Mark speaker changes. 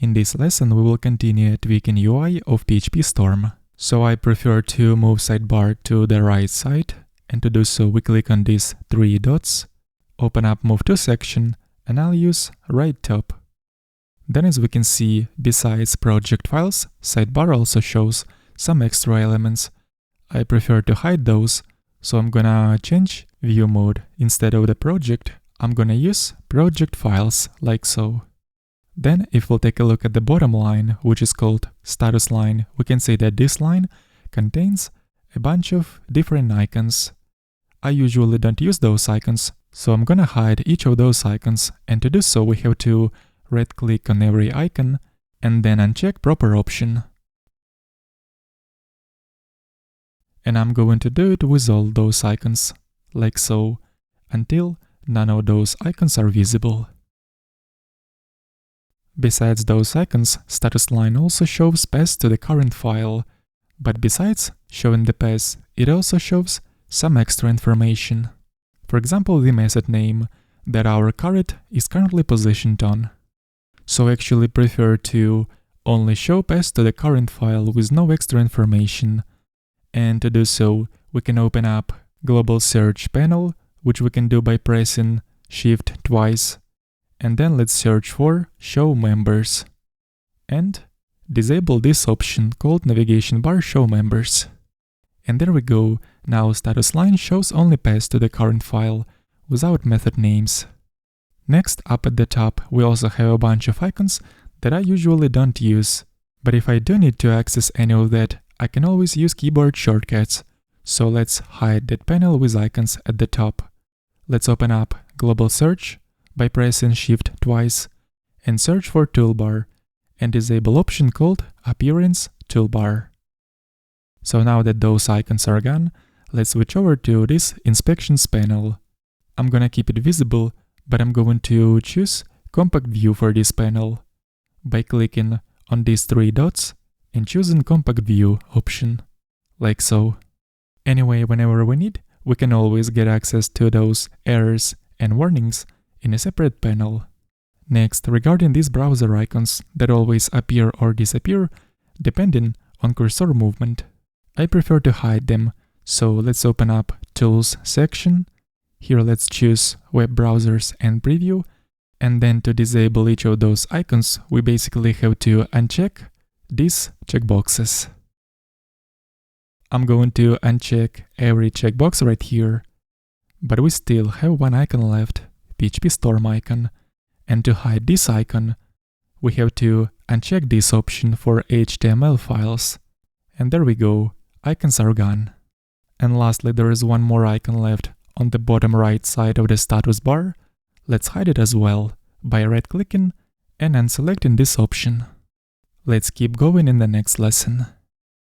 Speaker 1: In this lesson, we will continue tweaking UI of PhpStorm. So I prefer to move sidebar to the right side, and to do so we click on these three dots, open up Move to section, and I'll use right top. Then as we can see, besides project files, sidebar also shows some extra elements. I prefer to hide those, so I'm gonna change view mode. Instead of the project, I'm gonna use project files, like so. Then, if we'll take a look at the bottom line, which is called status line, we can say that this line contains a bunch of different icons. I usually don't use those icons, so I'm gonna hide each of those icons, and to do so we have to right-click on every icon and then uncheck proper option. And I'm going to do it with all those icons, like so, until none of those icons are visible. Besides those icons, status line also shows paths to the current file, but besides showing the path, it also shows some extra information. For example, the method name that our caret is currently positioned on. So I actually prefer to only show paths to the current file with no extra information. And to do so, we can open up Global Search panel, which we can do by pressing Shift twice. And then let's search for Show Members. And disable this option called Navigation Bar Show Members. And there we go, now status line shows only paths to the current file, without method names. Next, up at the top, we also have a bunch of icons that I usually don't use. But if I do need to access any of that, I can always use keyboard shortcuts. So let's hide that panel with icons at the top. Let's open up Global Search by pressing Shift twice and search for Toolbar and disable option called Appearance Toolbar. So now that those icons are gone, let's switch over to this Inspections panel. I'm gonna keep it visible, but I'm going to choose Compact View for this panel by clicking on these three dots and choosing Compact View option, like so. Anyway, whenever we need, we can always get access to those errors and warnings in a separate panel. Next, regarding these browser icons that always appear or disappear depending on cursor movement, I prefer to hide them, so let's open up Tools section. Here let's choose Web Browsers and Preview, and then to disable each of those icons, we basically have to uncheck these checkboxes. I'm going to uncheck every checkbox right here, but we still have one icon left, PhpStorm icon, and to hide this icon, we have to uncheck this option for HTML files. And there we go, icons are gone. And lastly, there is one more icon left on the bottom right side of the status bar. Let's hide it as well by right-clicking and unselecting this option. Let's keep going in the next lesson.